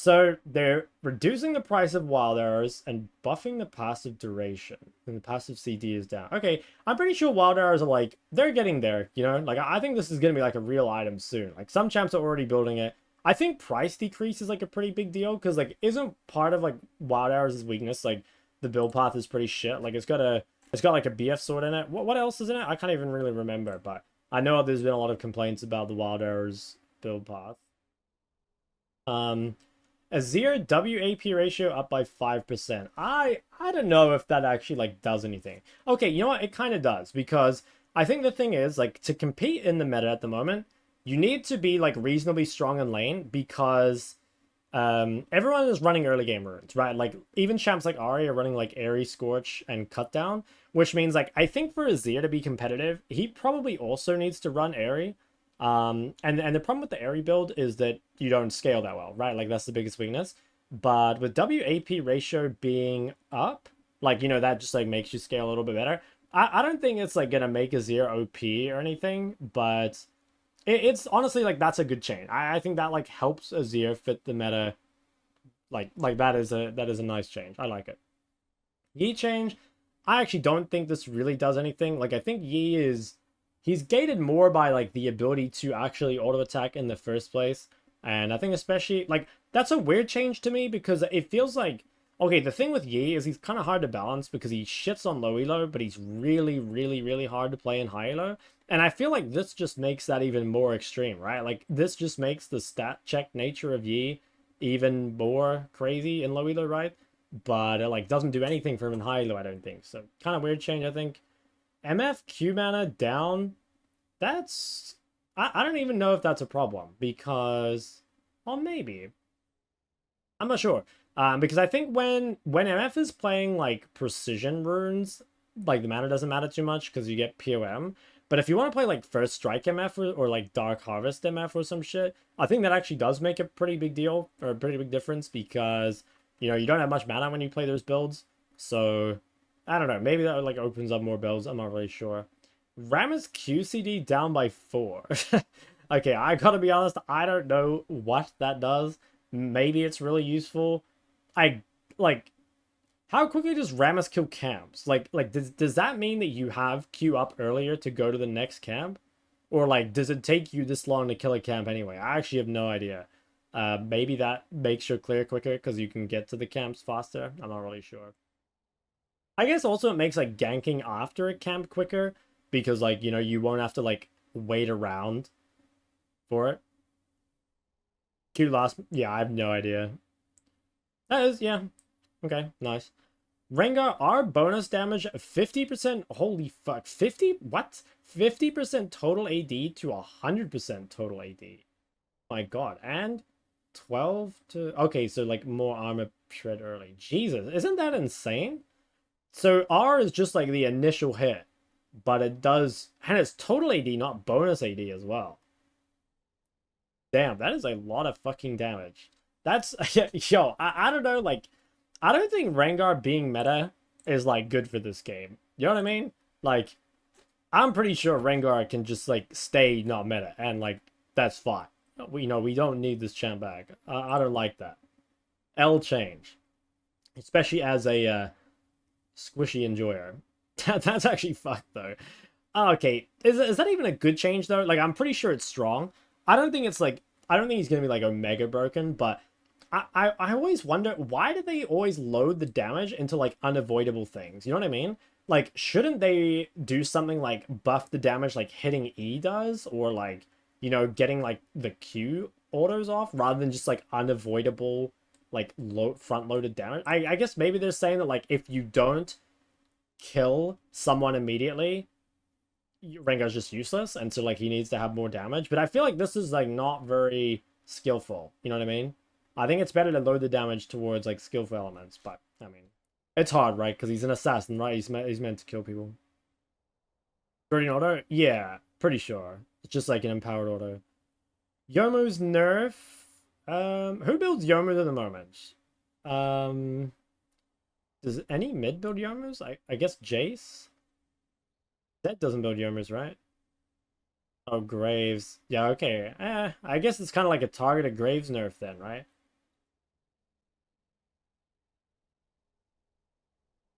So they're reducing the price of wild arrows and buffing the passive duration. And the passive CD is down. Okay, I'm pretty sure wild arrows are like, they're getting there, you know? Like, I think this is going to be like a real item soon. Like, some champs are already building it. I think price decrease is like a pretty big deal because, like, isn't part of like wild arrows' weakness like the build path is pretty shit? Like, it's got like a BF sword in it. What else is in it? I can't even really remember, but I know there's been a lot of complaints about the wild arrows build path. Um, Azir WAP ratio up by 5%. I don't know if that actually like does anything. Okay, you know what? It kind of does because I think the thing is like to compete in the meta at the moment, you need to be like reasonably strong in lane because everyone is running early game runes, right? Like even champs like Ari are running like Airy, Scorch, and Cut Down, which means like I think for Azir to be competitive, he probably also needs to run Airy. And the problem with the Airy build is that you don't scale that well, right? Like that's the biggest weakness. But with WAP ratio being up, like you know that just like makes you scale a little bit better. I don't think it's like gonna make Azir OP or anything, but it's honestly like that's a good change. I think that like helps Azir fit the meta. Like that is a nice change. I like it. Yi change. I actually don't think this really does anything. Like I think Yi is he's gated more by like the ability to actually auto attack in the first place. And I think especially like that's a weird change to me because it feels like okay, the thing with Yi is he's kind of hard to balance because he shits on low elo, but he's really, really, really hard to play in high elo. And I feel like this just makes that even more extreme, right? Like this just makes the stat check nature of Yi even more crazy in low elo, right? But it like doesn't do anything for him in high elo, I don't think. So kind of weird change, I think. MF Q mana down. That's I don't even know if that's a problem because well maybe. I'm not sure. Because I think when MF is playing like precision runes, like the mana doesn't matter too much because you get POM. But if you want to play like First Strike MF or like Dark Harvest MF or some shit, I think that actually does make a pretty big deal or a pretty big difference because you know you don't have much mana when you play those builds. So I don't know. Maybe that like opens up more builds. I'm not really sure. Ram's QCD down by 4. Okay, I gotta be honest. I don't know what that does. Maybe it's really useful. I like how quickly does Rammus kill camps? Like does that mean that you have Q up earlier to go to the next camp? Or like does it take you this long to kill a camp anyway? I actually have no idea. Maybe that makes your clear quicker because you can get to the camps faster. I'm not really sure. I guess also it makes like ganking after a camp quicker because like you know you won't have to like wait around for it. Q last, yeah, I have no idea. That is, yeah, okay, nice. Rengar R bonus damage 50%. Holy fuck, 50? What? 50% total AD to 100% total AD. My god, and 12 to okay, so like more armor shred early. Jesus, isn't that insane? So R is just like the initial hit, but it does, and it's total AD, not bonus AD as well. Damn, that is a lot of fucking damage. That's, yo, I don't know, like, I don't think Rengar being meta is like good for this game. You know what I mean? Like, I'm pretty sure Rengar can just like stay not meta, and like that's fine. We know we don't need this champ back. I don't like that. L change, especially as a squishy enjoyer. That's actually fucked though. Okay, is that even a good change though? Like I'm pretty sure it's strong. I don't think it's like I don't think he's gonna be like omega broken, but I always wonder why do they always load the damage into like unavoidable things? You know what I mean? Like shouldn't they do something like buff the damage like hitting E does, or like you know getting like the Q autos off rather than just like unavoidable like low front loaded damage? I guess maybe they're saying that like if you don't kill someone immediately, Rengar's just useless, and so like he needs to have more damage. But I feel like this is like not very skillful. You know what I mean? I think it's better to load the damage towards like skillful elements. But I mean, it's hard, right? Because he's an assassin, right? He's meant to kill people. Guardian auto, yeah, pretty sure. It's just like an empowered auto. Yomu's nerf. Who builds Yomu at the moment? Um, does any mid build Yomu's? I guess Jace. That doesn't build Yomu's, right? Oh, Graves. Yeah, okay. I guess it's kind of like a targeted Graves nerf then, right?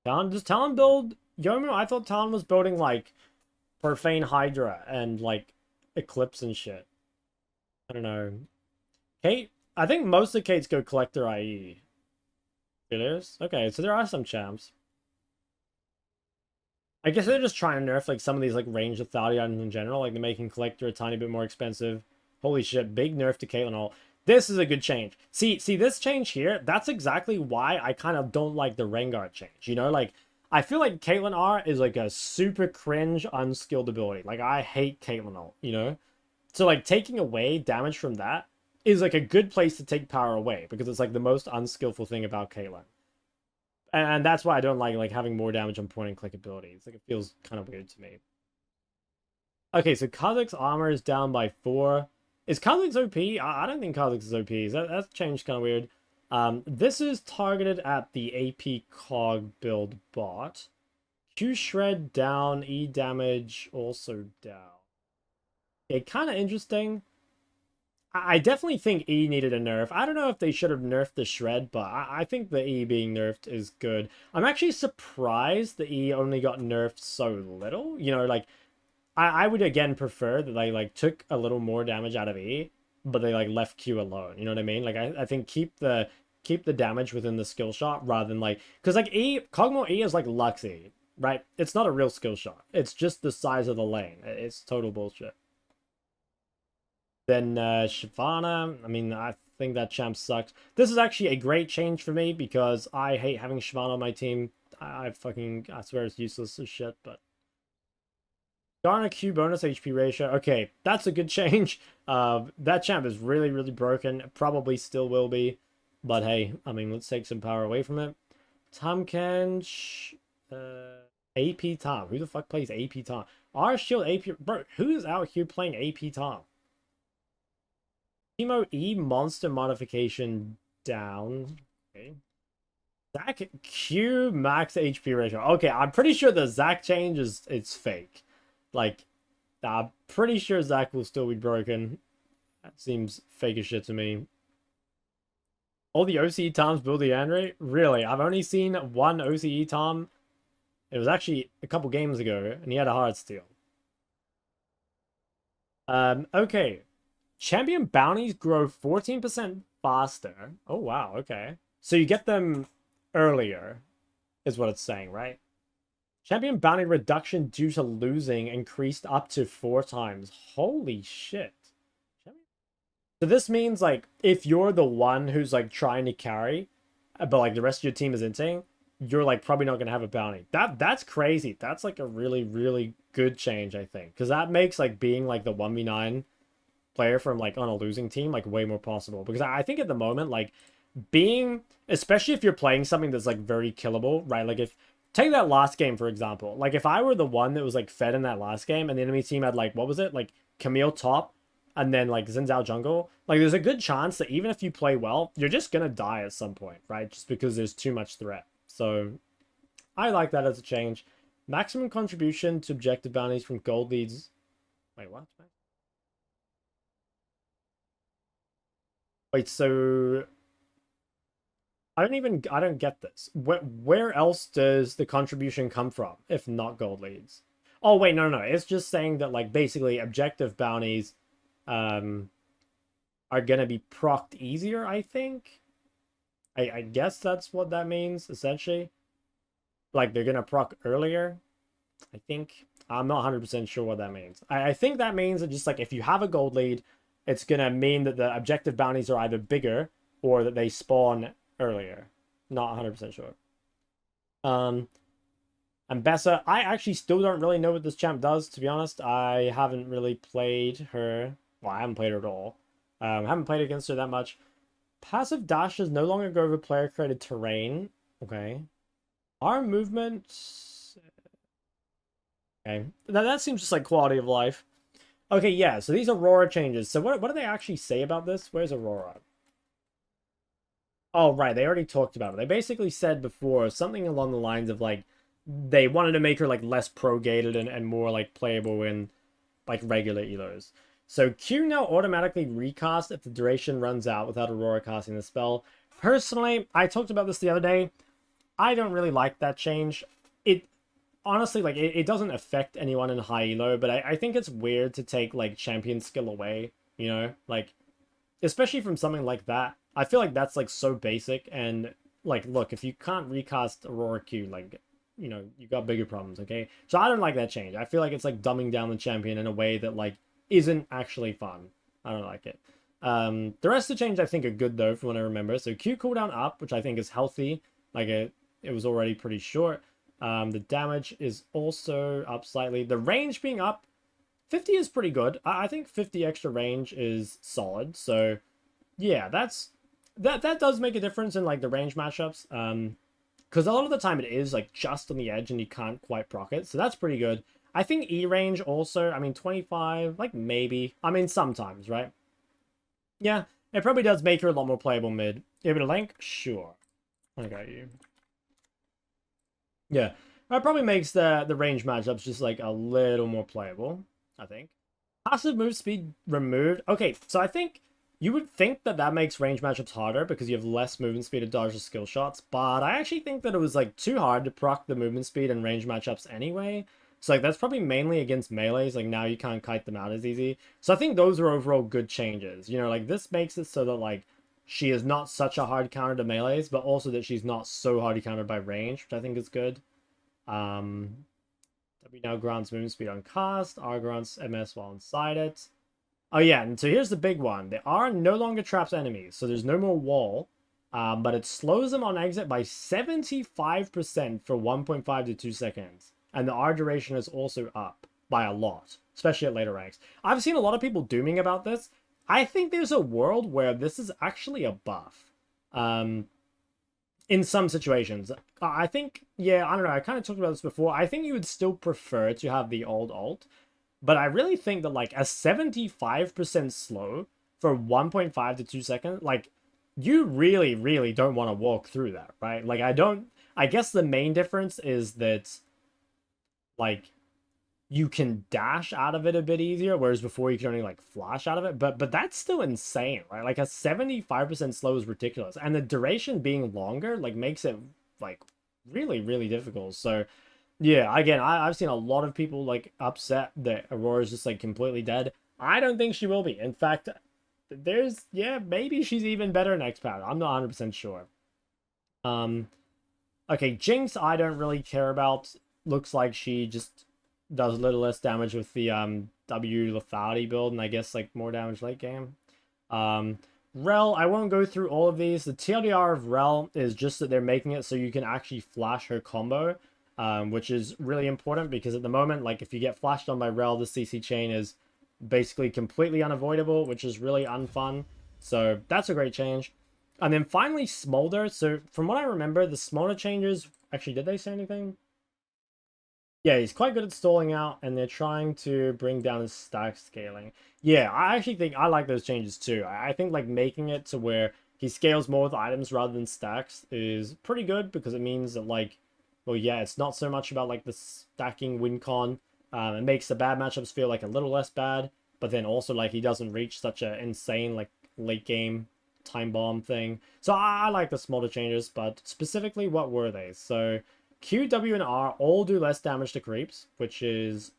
Does Talon build Yomu? I thought Talon was building like Profane Hydra and like Eclipse and shit. I don't know. Kate, I think most of Kate's go Collector IE. It is? Okay, so there are some champs. I guess they're just trying to nerf like some of these like ranged authority items in general. Like they're making Collector a tiny bit more expensive. Holy shit, big nerf to Caitlyn all. This is a good change. See this change here, that's exactly why I kind of don't like the Rengar change. You know, like I feel like Caitlyn R is like a super cringe unskilled ability. Like I hate Caitlyn ult, you know? So like taking away damage from that is like a good place to take power away because it's like the most unskillful thing about Caitlyn. And that's why I don't like having more damage on point and click abilities. Like it feels kind of weird to me. Okay, so Kha'Zix's armor is down by 4. Is Kha'Zix OP? I don't think Kha'Zix is OP. That's changed kind of weird. This is targeted at the AP Cog build bot. Q shred down, E damage also down. Okay, kind of interesting. I definitely think E needed a nerf. I don't know if they should have nerfed the shred, but I think the E being nerfed is good. I'm actually surprised the E only got nerfed so little. You know, like I would again prefer that they like took a little more damage out of E, but they like left Q alone. You know what I mean? Like I think keep the damage within the skill shot rather than like because like E Kog'Maw E is like Lux E, right? It's not a real skill shot. It's just the size of the lane. It's total bullshit. Then Shyvana, I mean, I think that champ sucks. This is actually a great change for me because I hate having Shyvana on my team. I swear it's useless as shit, but Garner Q bonus HP ratio. Okay, that's a good change. That champ is really, really broken. Probably still will be. But hey, I mean, let's take some power away from it. Tamkench. AP Tom. Who the fuck plays AP Tom? R Shield AP. Bro, who is out here playing AP Tom? Teemo E monster modification down. Okay. Zac Q max HP ratio. Okay, I'm pretty sure the Zac change is it's fake. Like, I'm pretty sure Zac will still be broken. That seems fake as shit to me. All the OCE Toms build the Andre? Really? I've only seen one OCE Tom. It was actually a couple games ago, and he had a hard steal. Okay. Champion bounties grow 14% faster. Oh, wow. Okay. So you get them earlier, is what it's saying, right? Champion bounty reduction due to losing increased up to 4 times. Holy shit. So this means, like, if you're the one who's, like, trying to carry, but, like, the rest of your team is inting, you're, like, probably not going to have a bounty. That's crazy. That's, like, a really, really good change, I think. Because that makes, like, being, like, the 1v9 player from like on a losing team like way more possible because I think at the moment like being especially if you're playing something that's like very killable, right? Like if take that last game for example, like if I were the one that was like fed in that last game and the enemy team had like what was it, like Camille top and then like Xin Zhao jungle, like there's a good chance that even if you play well you're just gonna die at some point, right? Just because there's too much threat. So I like that as a change. Maximum contribution to objective bounties from gold leads. Wait, what? Wait, so I don't get this. Where else does the contribution come from if not gold leads? Oh wait, no. It's just saying that like basically objective bounties are gonna be procced easier, I think. I guess that's what that means, essentially. Like they're gonna proc earlier, I think. I'm not 100% sure what that means. I think that means that just like if you have a gold lead, it's gonna mean that the objective bounties are either bigger or that they spawn earlier. Not 100% sure. And Bessa, I actually still don't really know what this champ does, to be honest. I haven't really played her. Well, I haven't played her at all. Haven't played against her that much. Passive dashes no longer go over player created terrain. Okay. Arm movement. Okay. That seems just like quality of life. Okay, yeah, so these Aurora changes. So what do they actually say about this? Where's Aurora? Oh, right, they already talked about it. They basically said before something along the lines of, like, they wanted to make her, like, less pro-gated and more, like, playable in, like, regular elos. So Q now automatically recast if the duration runs out without Aurora casting the spell. Personally, I talked about this the other day. I don't really like that change. It honestly, like, it doesn't affect anyone in high elo, but I think it's weird to take, like, champion skill away, you know? Like, especially from something like that. I feel like that's, like, so basic, and, like, look, if you can't recast Aurora Q, like, you know, you got bigger problems, okay? So I don't like that change. I feel like it's, like, dumbing down the champion in a way that, like, isn't actually fun. I don't like it. The rest of the change I think are good, though, from what I remember. So Q cooldown up, which I think is healthy. Like, it was already pretty short. The damage is also up slightly. The range being up, 50 is pretty good. I think 50 extra range is solid. So yeah, that does make a difference in like the range matchups. Because a lot of the time it is like just on the edge and you can't quite proc it. So that's pretty good. I think E range also, I mean 25, like maybe. I mean sometimes, right? Yeah, it probably does make her a lot more playable mid. Give it a link? Sure. I got you. Yeah, that probably makes the range matchups just like a little more playable, I think. Passive move speed removed. Okay, so I think you would think that that makes range matchups harder because you have less movement speed to dodge the skill shots, but I actually think that it was like too hard to proc the movement speed and range matchups anyway. So like that's probably mainly against melees, like now you can't kite them out as easy. So I think those are overall good changes. You know, like this makes it so that like she is not such a hard counter to melees, but also that she's not so hard to counter by range, which I think is good. W now grants movement speed on cast, R grants MS while inside it. Oh yeah, and so here's the big one. The R no longer traps enemies, so there's no more wall, but it slows them on exit by 75% for 1.5 to 2 seconds. And the R duration is also up by a lot, especially at later ranks. I've seen a lot of people dooming about this. I think there's a world where this is actually a buff. In some situations. I think, yeah, I don't know, I kind of talked about this before. I think you would still prefer to have the old alt, but I really think that like a 75% slow for 1.5 to 2 seconds, like you really, really don't want to walk through that, right? Like I guess the main difference is that like you can dash out of it a bit easier, whereas before you could only like flash out of it. But that's still insane, right? Like a 75% slow is ridiculous, and the duration being longer like makes it like really, really difficult. So yeah, again, I've seen a lot of people like upset that Aurora's just like completely dead. I don't think she will be. In fact, there's yeah, maybe she's even better next patch. I'm not 100% sure. Um, okay, Jinx, I don't really care about. Looks like she just does a little less damage with the W lethality build, and I guess like more damage late game. Rell, I won't go through all of these. The TLDR of Rell is just that they're making it so you can actually flash her combo, which is really important because at the moment, like if you get flashed on by Rell, the CC chain is basically completely unavoidable, which is really unfun. So that's a great change. And then finally, Smolder. So from what I remember, the Smolder changes... Actually, did they say anything? Yeah, he's quite good at stalling out, and they're trying to bring down his stack scaling. Yeah, I actually think I like those changes too. I think like making it to where he scales more with items rather than stacks is pretty good because it means that like, well, yeah, it's not so much about like the stacking win con. It makes the bad matchups feel like a little less bad, but then also like he doesn't reach such a insane like late game time bomb thing. So I like the smaller changes, but specifically, what were they? So Q, W, and R all do less damage to creeps, which is...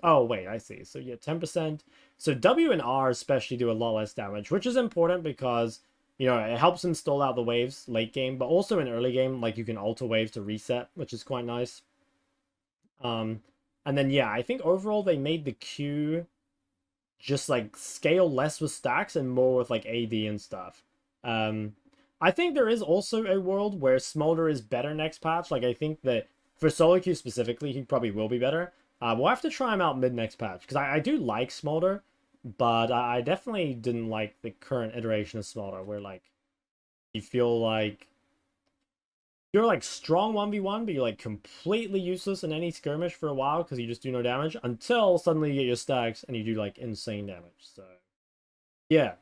Oh, wait, I see. So yeah, 10%. So W and R especially do a lot less damage, which is important because, you know, it helps them stall out the waves late game, but also in early game, like you can alter waves to reset, which is quite nice. And then, yeah, I think overall they made the Q just like scale less with stacks and more with like AD and stuff. I think there is also a world where Smolder is better next patch. Like, I think that for solo queue specifically, he probably will be better. We'll have to try him out mid next patch because I do like Smolder, but I definitely didn't like the current iteration of Smolder where like you feel like you're like strong 1v1, but you're like completely useless in any skirmish for a while because you just do no damage until suddenly you get your stacks and you do like insane damage. So yeah.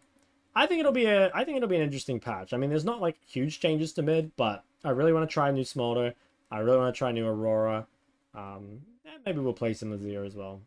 I think it'll be an interesting patch. I mean, there's not like huge changes to mid, but I really want to try a new Smolder. I really want to try a new Aurora. And maybe we'll play some Azir as well.